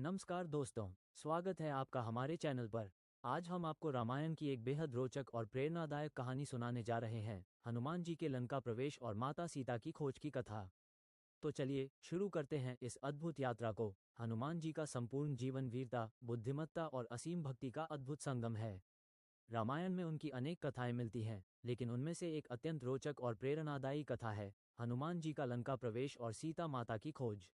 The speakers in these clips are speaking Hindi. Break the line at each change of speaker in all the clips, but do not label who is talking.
नमस्कार दोस्तों, स्वागत है आपका हमारे चैनल पर। आज हम आपको रामायण की एक बेहद रोचक और प्रेरणादायक कहानी सुनाने जा रहे हैं, हनुमान जी के लंका प्रवेश और माता सीता की खोज की कथा। तो चलिए शुरू करते हैं इस अद्भुत यात्रा को। हनुमान जी का संपूर्ण जीवन वीरता, बुद्धिमत्ता और असीम भक्ति का अद्भुत संगम है। रामायण में उनकी अनेक कथाएं मिलती हैं, लेकिन उनमें से एक अत्यंत रोचक और प्रेरणादायी कथा है हनुमान जी का लंका प्रवेश और सीता माता की खोज।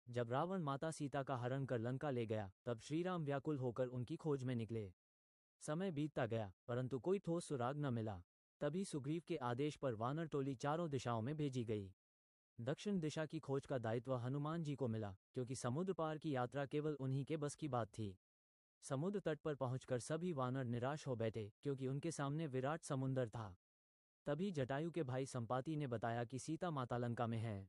जब रावण माता सीता का हरण कर लंका ले गया, तब श्रीराम व्याकुल होकर उनकी खोज में निकले। समय बीतता गया, परंतु कोई ठोस सुराग न मिला। तभी सुग्रीव के आदेश पर वानर टोली चारों दिशाओं में भेजी गई। दक्षिण दिशा की खोज का दायित्व हनुमान जी को मिला, क्योंकि समुद्र पार की यात्रा केवल उन्हीं के बस की बात थी। समुद्र तट पर पहुंचकर सभी वानर निराश हो बैठे, क्योंकि उनके सामने विराट समुंदर था। तभी जटायु के भाई संपाति ने बताया कि सीता माता लंका में है।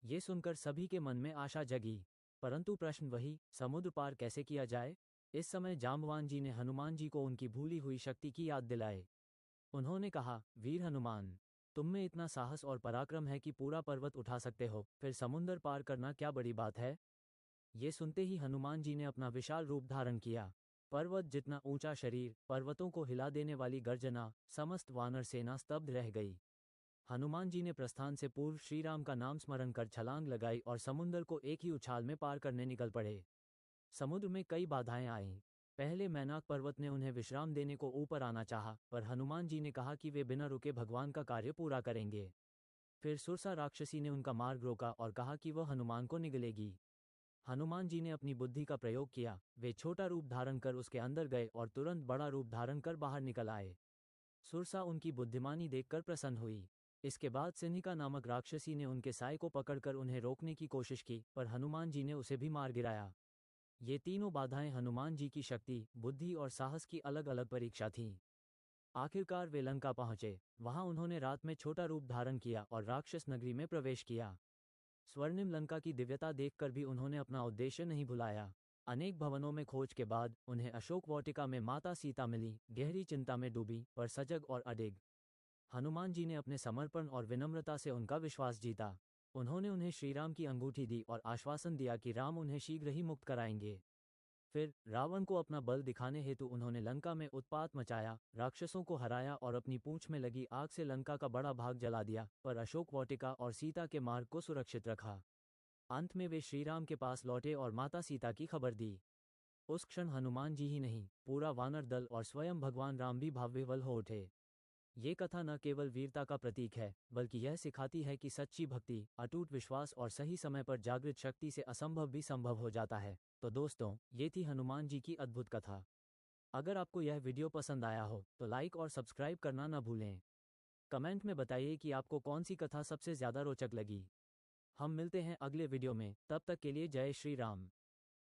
ये सुनकर सभी के मन में आशा जगी, परंतु प्रश्न वही, समुद्र पार कैसे किया जाए। इस समय जाम्बवान जी ने हनुमान जी को उनकी भूली हुई शक्ति की याद दिलाए। उन्होंने कहा, वीर हनुमान, तुम में इतना साहस और पराक्रम है कि पूरा पर्वत उठा सकते हो, फिर समुद्र पार करना क्या बड़ी बात है। ये सुनते ही हनुमान जी ने अपना विशाल रूप धारण किया। पर्वत जितना ऊंचा शरीर, पर्वतों को हिला देने वाली गर्जना, समस्त वानर सेना स्तब्ध रह गई। हनुमान जी ने प्रस्थान से पूर्व श्रीराम का नाम स्मरण कर छलांग लगाई और समुद्र को एक ही उछाल में पार करने निकल पड़े। समुद्र में कई बाधाएं आईं। पहले मैनाक पर्वत ने उन्हें विश्राम देने को ऊपर आना चाहा, पर हनुमान जी ने कहा कि वे बिना रुके भगवान का कार्य पूरा करेंगे। फिर सुरसा राक्षसी ने उनका मार्ग रोका और कहा कि वह हनुमान को निगलेगी। हनुमान जी ने अपनी बुद्धि का प्रयोग किया। वे छोटा रूप धारण कर उसके अंदर गए और तुरंत बड़ा रूप धारण कर बाहर निकल आए। सुरसा उनकी बुद्धिमानी देखकर प्रसन्न हुई। इसके बाद सिन्हिका नामक राक्षसी ने उनके साय को पकड़कर उन्हें रोकने की कोशिश की, पर हनुमान जी ने उसे भी मार गिराया। ये तीनों बाधाएं हनुमान जी की शक्ति, बुद्धि और साहस की अलग अलग परीक्षा थीं। आखिरकार वे लंका पहुंचे। वहां उन्होंने रात में छोटा रूप धारण किया और राक्षस नगरी में प्रवेश किया। स्वर्णिम लंका की दिव्यता देखकर भी उन्होंने अपना उद्देश्य नहीं भुलाया। अनेक भवनों में खोज के बाद उन्हें अशोक वाटिका में माता सीता मिली। गहरी चिंता में डूबी, पर सजग और अडिग। हनुमान जी ने अपने समर्पण और विनम्रता से उनका विश्वास जीता। उन्होंने उन्हें श्रीराम की अंगूठी दी और आश्वासन दिया कि राम उन्हें शीघ्र ही मुक्त कराएंगे। फिर रावण को अपना बल दिखाने हेतु उन्होंने लंका में उत्पात मचाया, राक्षसों को हराया और अपनी पूंछ में लगी आग से लंका का बड़ा भाग जला दिया, पर अशोक वाटिका और सीता के मार्ग को सुरक्षित रखा। अंत में वे श्रीराम के पास लौटे और माता सीता की खबर दी। उस क्षण हनुमान जी ही नहीं, पूरा वानर दल और स्वयं भगवान राम भी भावविह्वल हो उठे। ये कथा न केवल वीरता का प्रतीक है, बल्कि यह सिखाती है कि सच्ची भक्ति, अटूट विश्वास और सही समय पर जागृत शक्ति से असंभव भी संभव हो जाता है। तो दोस्तों, ये थी हनुमान जी की अद्भुत कथा। अगर आपको यह वीडियो पसंद आया हो तो लाइक और सब्सक्राइब करना न भूलें। कमेंट में बताइए कि आपको कौन सी कथा सबसे ज्यादा रोचक लगी। हम मिलते हैं अगले वीडियो में, तब तक के लिए जय श्री राम।